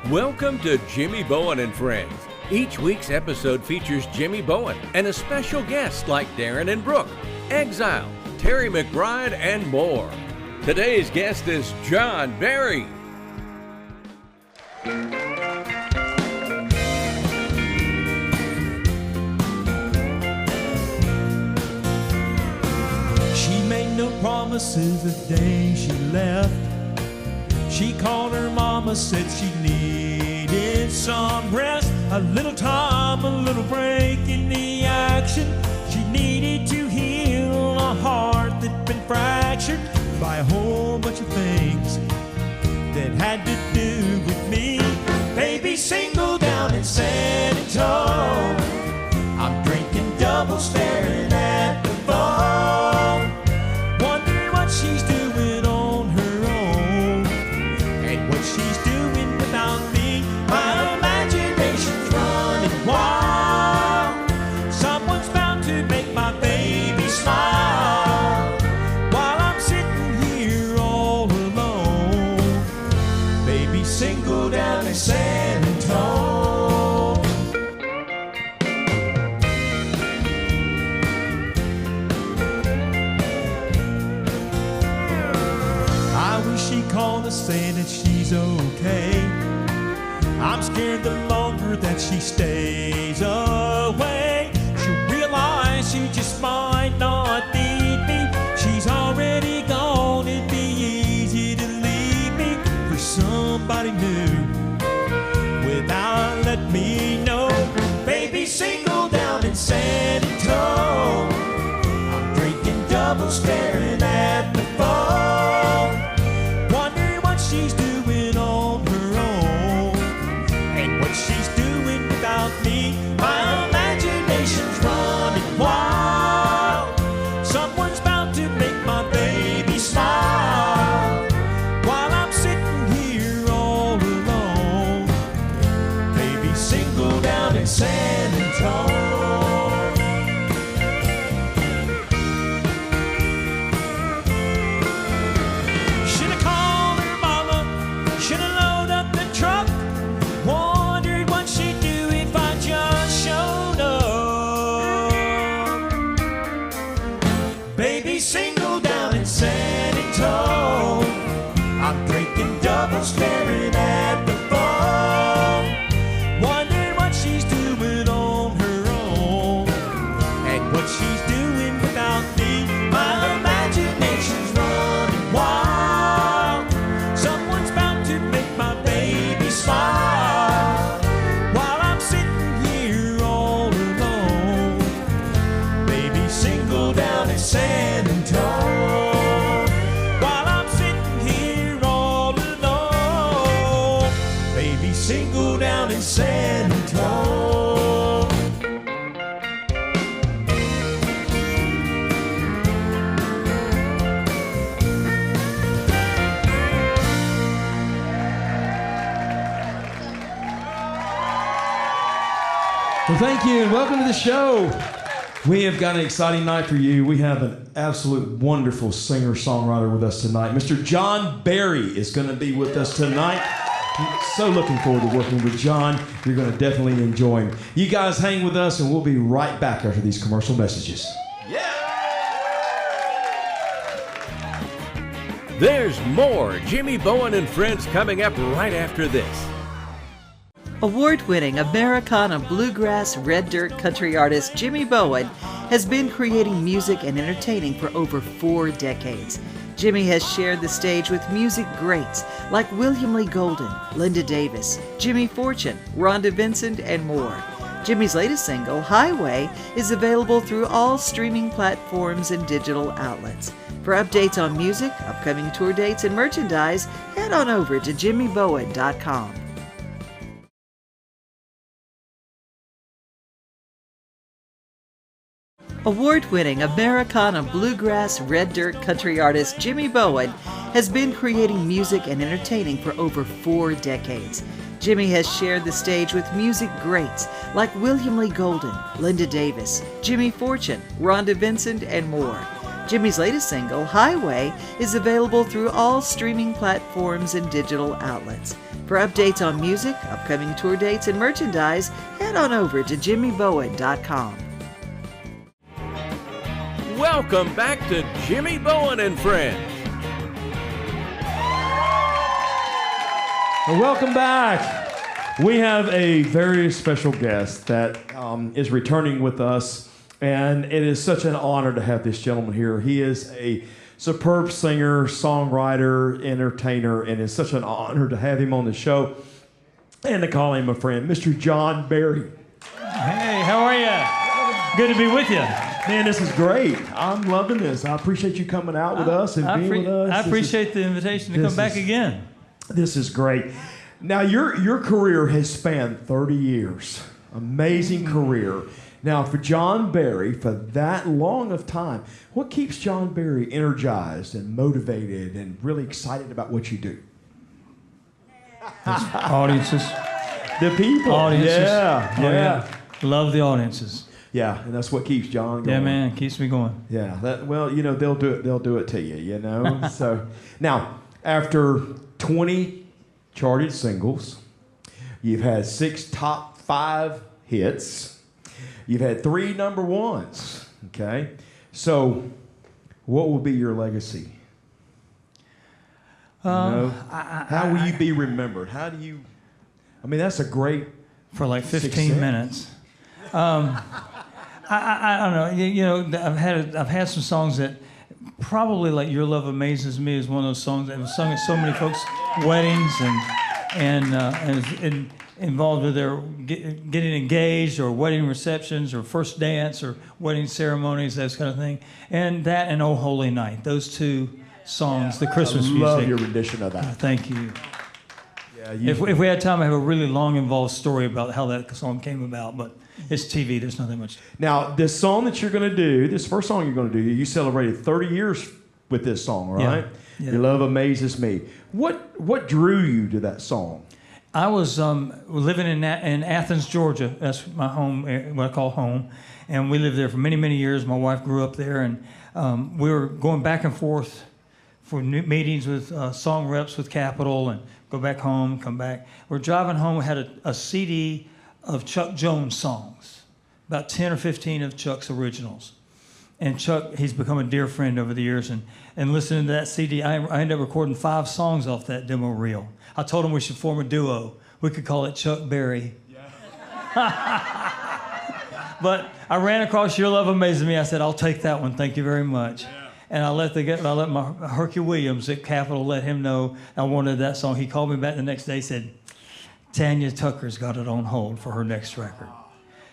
Welcome to Jimmy Bowen and Friends. Each week's episode features Jimmy Bowen and a special guest like Darren and Brooke, Exile, Terry McBride, and more. Today's guest is John Barry. She made no promises the day she left. She called her mama, said she needed some rest, a little time, a little break in the action. She needed to heal a heart that'd been fractured by a whole bunch of things that had to do with me. Baby single down in San Antonio, I'm drinking double, staring at the phone, wondering what she's doing on her own and what she's doing without me. My imagination's running wild. Someone's bound to make my baby smile while I'm sitting here all alone. Baby single down in San Antonio. I wish she called to say that she's okay. I'm scared the longer that she stays away, she'll realize she just might not need me. She's already gone, it'd be easy to leave me for somebody new without letting me know. Baby single down in San Antonio, I'm drinking double, staring at the phone, wondering what she's doing on her own and what she's doing without me. My imagination's running wild. Someone's bound to make my baby smile while I'm sitting here all alone. Baby single down in San Antonio. Should've called her mama, should've loaded up the truck, wondered what she'd do if I just showed up. Baby single down in San Antonio, I'm drinking double, staring at the phone, wondering what she's doing on her own and what she's doing without me. My imagination's running wild. Someone's bound to make my baby smile while I'm sitting here all alone. Baby single down in San Antonio, while I'm sitting here all alone. Baby single down in San Antonio. Well, thank you and welcome to the show. We have got an exciting night for you. We have an absolute wonderful singer-songwriter with us tonight. Mr. John Barry is going to be with us tonight. So looking forward to working with John. You're going to definitely enjoy him. You guys hang with us and we'll be right back after these commercial messages. There's more Jimmy Bowen and Friends coming up right after this. Award-winning Americana bluegrass red dirt country artist Jimmy Bowen has been creating music and entertaining for over 4 decades. Jimmy has shared the stage with music greats like William Lee Golden, Linda Davis, Jimmy Fortune, Rhonda Vincent, and more. Jimmy's latest single, Highway, is available through all streaming platforms and digital outlets. For updates on music, upcoming tour dates, and merchandise, head on over to jimmybowen.com. Award-winning Americana bluegrass red dirt country artist Jimmy Bowen has been creating music and entertaining for over 4 decades. Jimmy has shared the stage with music greats like William Lee Golden, Linda Davis, Jimmy Fortune, Rhonda Vincent, and more. Jimmy's latest single, Highway, is available through all streaming platforms and digital outlets. For updates on music, upcoming tour dates, and merchandise, head on over to jimmybowen.com. Welcome back to Jimmy Bowen and Friends. Well, welcome back. We have a very special guest that is returning with us, and it is such an honor to have this gentleman here. He is a superb singer, songwriter, entertainer, and it's such an honor to have him on the show and to call him a friend, Mr. John Barry. Hey, how are you? Good to be with you. Man, this is great. I'm loving this. I appreciate you coming out with us and being with us. I appreciate the invitation to come back again. This is great. Now, your career has spanned 30 years. Amazing career. Now, for John Barry, for that long of time, what keeps John Barry energized and motivated and really excited about what you do? Audiences. The people. Audiences. Yeah. Love the audiences. Yeah, and that's what keeps John going. Yeah, man, keeps me going. Yeah, they'll do it to you, So, now, after 20 charted singles, you've had 6 top 5 hits, you've had 3 number ones, okay? So, what will be your legacy? How will you be remembered? How do you, that's a great... For like 15 success. minutes. I don't know. I've had some songs that probably like Your Love Amazes Me is one of those songs that was sung at so many folks' weddings and involved with their getting engaged or wedding receptions or first dance or wedding ceremonies, that kind of thing. And that and Oh Holy Night, those 2 songs, the Christmas music. I love your rendition of that. Thank you. Yeah, if we had time, I have a really long, involved story about how that song came about, but it's TV. There's nothing much. Now, this song that you're going to do, this first song you're going to do, you celebrated 30 years with this song, right? Yeah. Your Love Amazes Me. What drew you to that song? I was living in Athens, Georgia. That's my home, what I call home. And we lived there for many, many years. My wife grew up there, and we were going back and forth for meetings with song reps with Capitol and go back home, come back. We're driving home. We had a CD of Chuck Jones songs, about 10 or 15 of Chuck's originals. And Chuck, he's become a dear friend over the years. And listening to that CD, I ended up recording 5 songs off that demo reel. I told him we should form a duo. We could call it Chuck Berry. Yeah. But I ran across Your Love Amazes Me. I said, I'll take that one. Thank you very much. Yeah. And I let my Herky Williams at Capitol let him know I wanted that song. He called me back the next day, said, Tanya Tucker's got it on hold for her next record.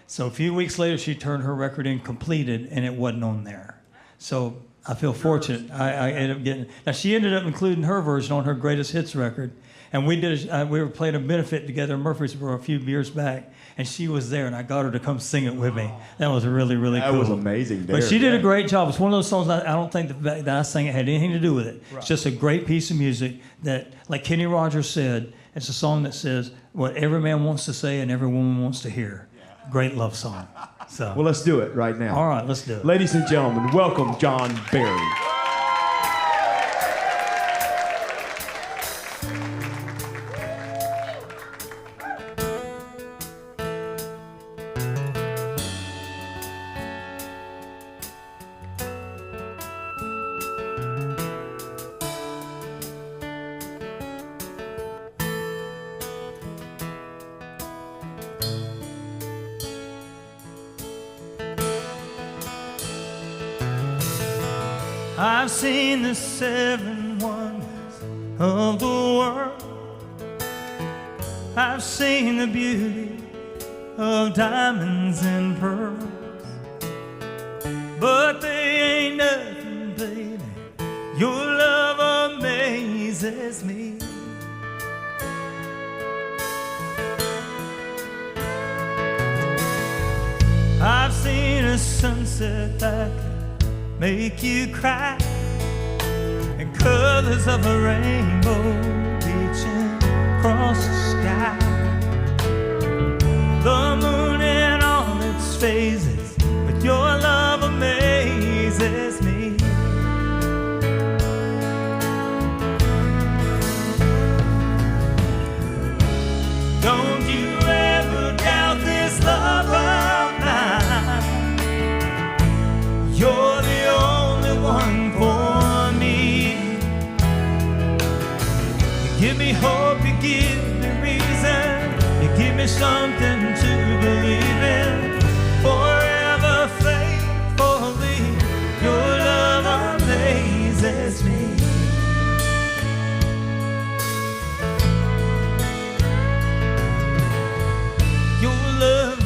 So a few weeks later, she turned her record in completed, and it wasn't on there. So I feel fortunate. I ended up getting... Now, she ended up including her version on her Greatest Hits record. And we were playing a benefit together in Murfreesboro a few years back, and she was there, and I got her to come sing it with me. That was really, really cool. That was amazing. But she did a great job. It's one of those songs I don't think that I sang it had anything to do with it. Right. It's just a great piece of music that, like Kenny Rogers said, it's a song that says what every man wants to say and every woman wants to hear. Yeah. Great love song. So. Well, let's do it right now. All right, let's do it. Ladies and gentlemen, welcome John Barry. I've seen the 7 wonders of the world. I've seen the beauty of diamonds and pearls, but they ain't nothing, baby. Your love amazes me. I've seen a sunset that can make you cry, and colors of a rainbow reaching across the sky. The moon in all its phases, but your love amazes me. Don't you ever doubt this love of mine. You're the only one for me. You give me hope, you give me reason, you give me something to believe in. Forever faithfully, your love amazes me. Your love,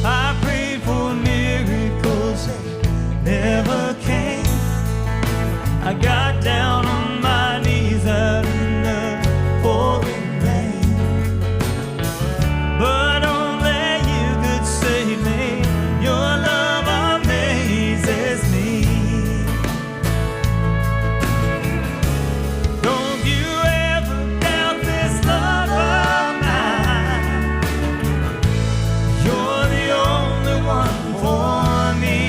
I prayed for miracles, they never came. I got down on my knees out in the pouring rain, but only you could save me. Your love amazes me. Don't you ever doubt this love of mine. You're the only one for me.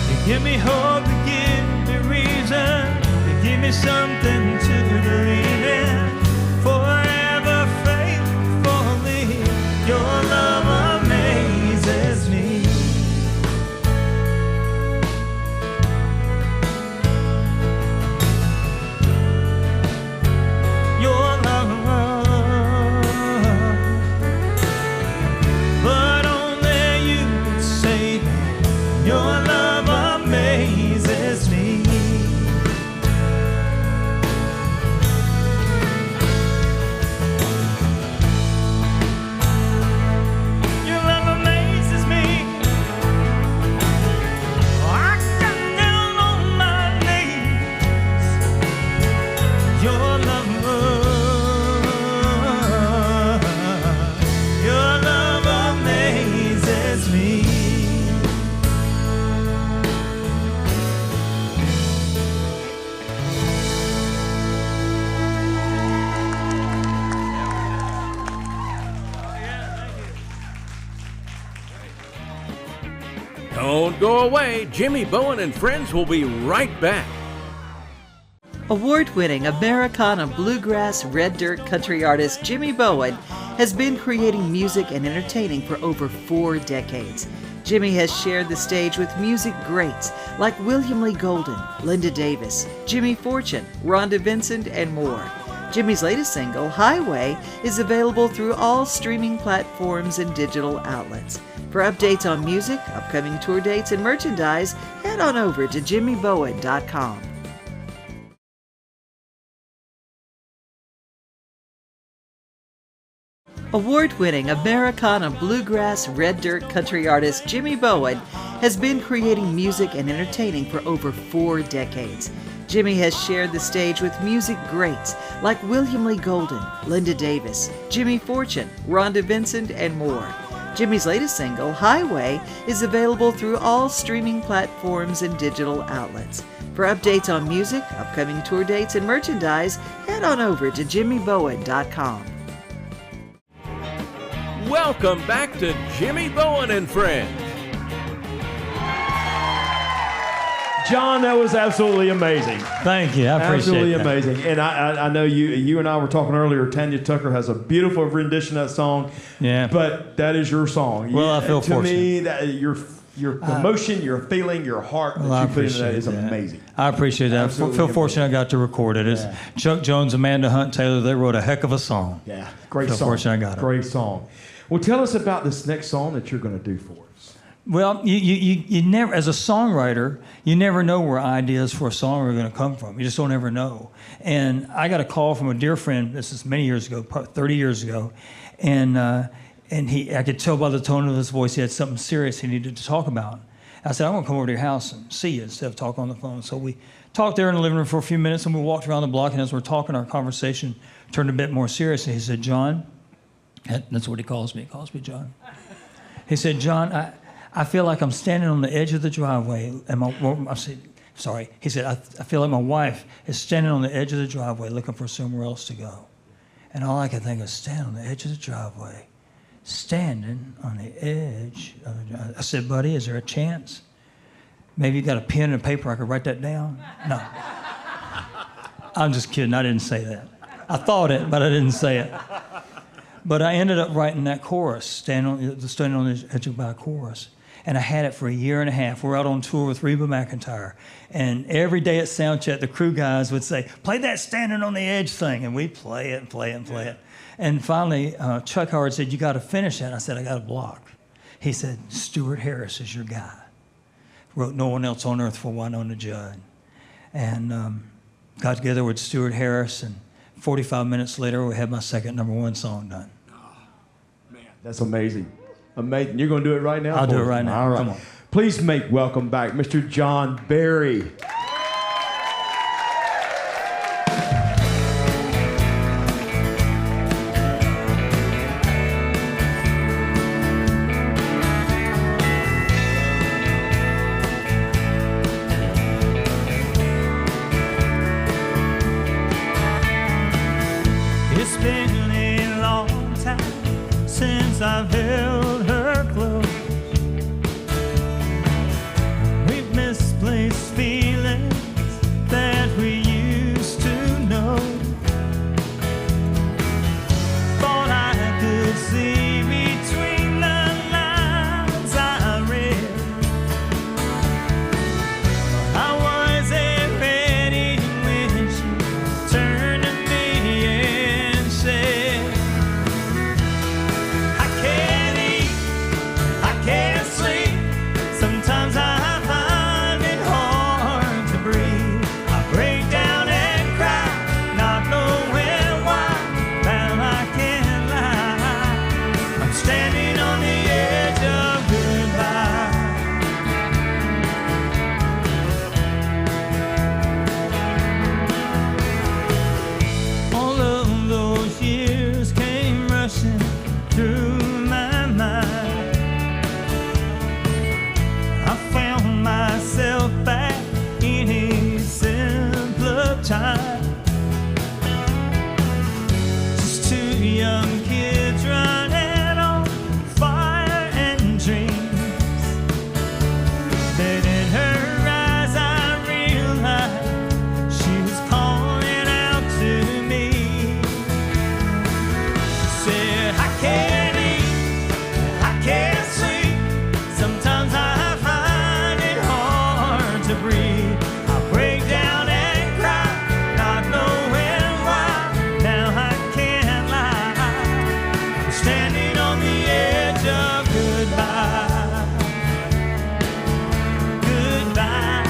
You give me hope, you give me reason, you give me something to believe in. Forever faithfully, your love amazes me. Your love, but only you could save me. Your love amazes me. Your love amazes me. I got down on my knees. Your love amazes me. Don't go away. Jimmy Bowen and friends will be right back. Award-winning Americana bluegrass red dirt country artist Jimmy Bowen has been creating music and entertaining for over 4 decades. Jimmy has shared the stage with music greats like William Lee Golden, Linda Davis, Jimmy Fortune, Rhonda Vincent, and more. Jimmy's latest single, Highway, is available through all streaming platforms and digital outlets. For updates on music, upcoming tour dates, and merchandise, head on over to jimmybowen.com. Award-winning Americana bluegrass red dirt country artist Jimmy Bowen has been creating music and entertaining for over 4 decades. Jimmy has shared the stage with music greats like William Lee Golden, Linda Davis, Jimmy Fortune, Rhonda Vincent, and more. Jimmy's latest single, Highway, is available through all streaming platforms and digital outlets. For updates on music, upcoming tour dates, and merchandise, head on over to jimmybowen.com. Welcome back to Jimmy Bowen and friends. John, that was absolutely amazing. Thank you. I appreciate Absolutely that. amazing. And I know you and I were talking earlier. Tanya Tucker has a beautiful rendition of that song. Yeah. But that is your song. Well, I feel to fortunate. me, that your emotion, your feeling, your heart that you put into that is amazing. I appreciate that. I Absolutely feel fortunate I amazing. got to record it. It's Chuck Jones, Amanda Hunt, Taylor, they wrote a heck of a song. Yeah, great Feel song. fortunate I got it. Great song. Well, tell us about this next song that you're going to do for us. Well, you never, as a songwriter, you never know where ideas for a song are going to come from. You just don't ever know. And I got a call from a dear friend, this is many years ago, 30 years ago, and I could tell by the tone of his voice he had something serious he needed to talk about. I said, I'm going to come over to your house and see you instead of talk on the phone. So we talked there in the living room for a few minutes, and we walked around the block, and as we're talking, our conversation turned a bit more serious. And he said, John, that's what he calls me. He calls me John. He said, John, I feel like I'm standing on the edge of the driveway. And I said, sorry. He said, I feel like my wife is standing on the edge of the driveway looking for somewhere else to go. And all I could think was, stand on the edge of the driveway. Standing on the edge of the driveway. I said, buddy, is there a chance Maybe you got a pen and paper, I could write that down? No. I'm just kidding, I didn't say that. I thought it, but I didn't say it. But I ended up writing that chorus, standing on the edge of my chorus. And I had it for a year and a half. We're out on tour with Reba McEntire. And every day at soundcheck, the crew guys would say, play that standing on the edge thing. And we'd play it and play it and play it. And finally, Chuck Howard said, you got to finish that. I said, I got a block. He said, Stuart Harris is your guy. Wrote No One Else on Earth for Winona Judd. And got together with Stuart Harris, and 45 minutes later, we had my second #1 song done. Oh, man, that's amazing. Amazing. You're going to do it right now? I'll do it right now. All right. Come on. Please make welcome back Mr. John Barry. It's been a long time since I've held her close. We've misplaced feelings that we used to know. Thought I could see between the lines I read. I wasn't ready when she turned to me and said, I can't eat, I can't sleep. Sometimes I find it hard to breathe. I break down and cry, not knowing why. Now I can't lie. I'm standing on the edge of goodbye. All of those years came rushing through my mind. I found myself back in a simpler time. Just two young kids running on fire and dreams. Then in her eyes I realized she was calling out to me. She said, I can't eat, I can't sleep. Sometimes I find it hard to breathe. I break down and cry, not knowing why. Now I can't lie. I'm standing on the edge of goodbye. Goodbye.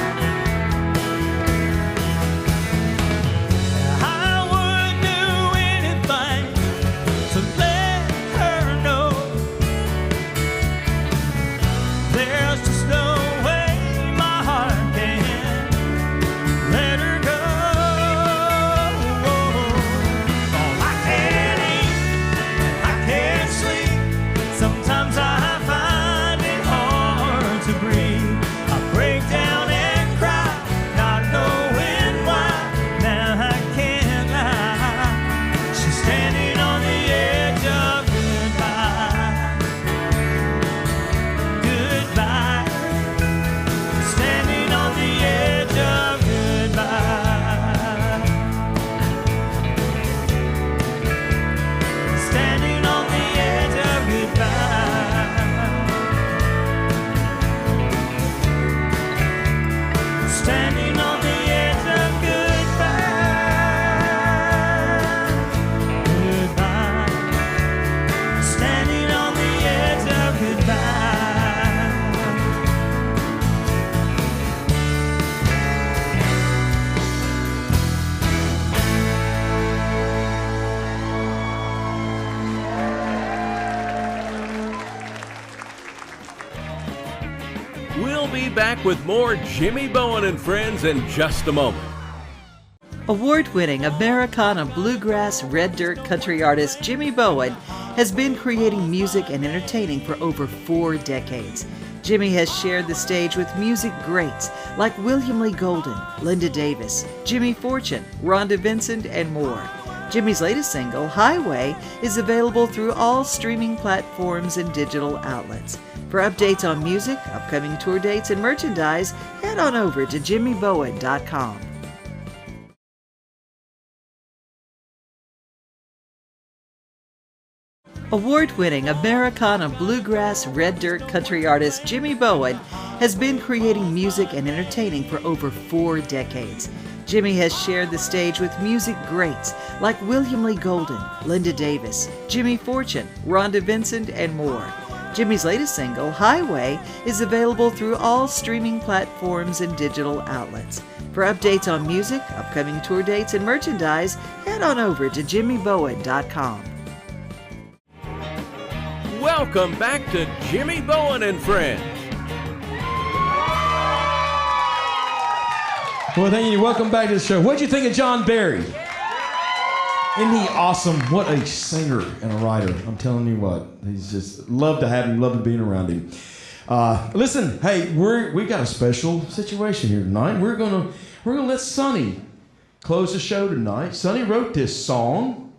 I would do anything to let her know. There's just no way my heart can let her go. Oh, I can't eat, I can't sleep. Sometimes I find it hard to breathe. I break down and cry, not knowing why. Now I can't lie. She's standing on the edge of goodbye. Goodbye. Standing on the edge of goodbye. Standing on the edge of goodbye. Standing on the edge of goodbye. Goodbye. Standing on the edge of goodbye. We'll be back with more Jimmy Bowen and Friends in just a moment. Award-winning Americana bluegrass red dirt country artist Jimmy Bowen has been creating music and entertaining for over 4 decades. Jimmy has shared the stage with music greats like William Lee Golden, Linda Davis, Jimmy Fortune, Rhonda Vincent, and more. Jimmy's latest single, Highway, is available through all streaming platforms and digital outlets. For updates on music, upcoming tour dates, and merchandise, head on over to jimmybowen.com. Award-winning Americana bluegrass red dirt country artist Jimmy Bowen has been creating music and entertaining for over 4 decades. Jimmy has shared the stage with music greats like William Lee Golden, Linda Davis, Jimmy Fortune, Rhonda Vincent, and more. Jimmy's latest single, Highway, is available through all streaming platforms and digital outlets. For updates on music, upcoming tour dates, and merchandise, head on over to jimmybowen.com. Welcome back to Jimmy Bowen and Friends. Well, thank you. Welcome back to the show. What'd you think of John Barry? Isn't he awesome? What a singer and a writer. I'm telling you what. He's just, love to have him, love to being around him. Listen, hey, we got a special situation here tonight. We're gonna let Sonny close the show tonight. Sonny wrote this song.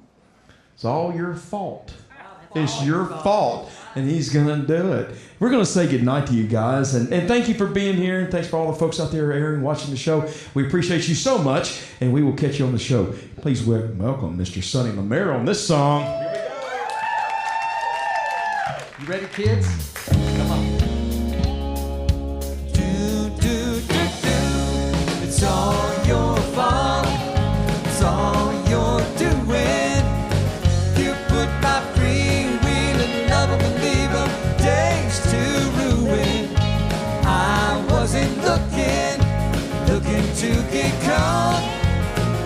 It's all your fault. It's your fault, and he's going to do it. We're going to say goodnight to you guys, and thank you for being here, and thanks for all the folks out there airing, watching the show. We appreciate you so much, and we will catch you on the show. Please welcome Mr. Sonny Lamere on this song. Here we go. You ready, kids? Come on. It's all your fault. It's all you're doing. You put my free will and love and believe them days to ruin. I wasn't looking to get caught.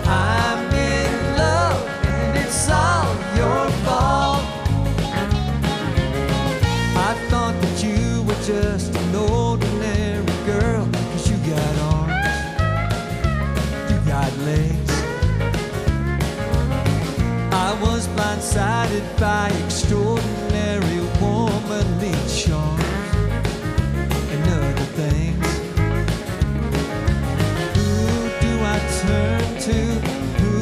I'm in love and it's all your fault. I thought that you were just an ordinary girl, 'cause you got arms, you got legs. I was blindsided by extraordinary womanly charms and other things. Who do I turn to? Who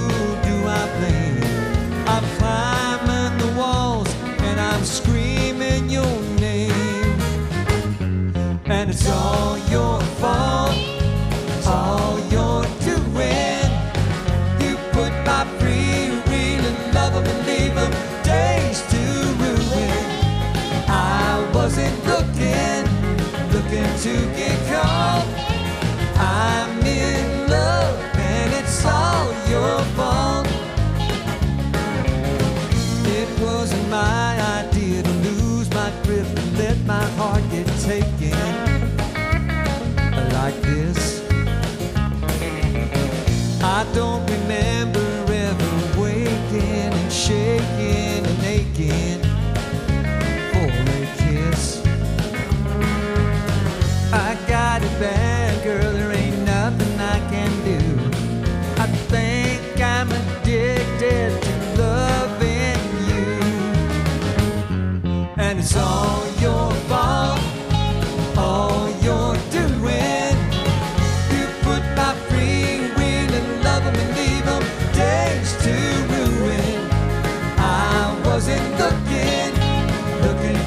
do I blame? I'm climbing the walls and I'm screaming your name. And it's all your fault, all you're doing. You put my free will and love and believe them days to ruin. I wasn't looking to get caught. I'm in love and it's all your fault. It wasn't my idea to lose my grip and let my heart get taken like this. I don't remember ever waking and shaking and aching for a kiss. I got it bad, girl, there ain't nothing I can do. I think I'm addicted to loving you. And it's all your fault, all you're doing. You put my free will and love them and leave them days to ruin. I wasn't looking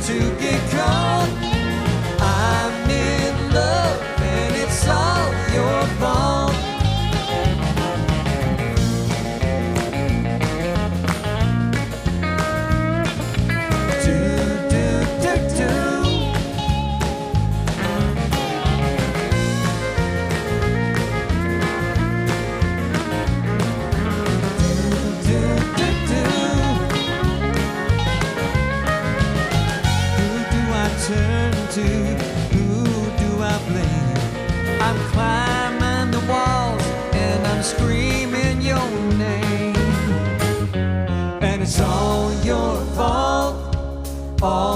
to get caught. I'm in love and it's all your fault. Turn to, who do I blame? I'm climbing the walls and I'm screaming your name. And it's all your fault, all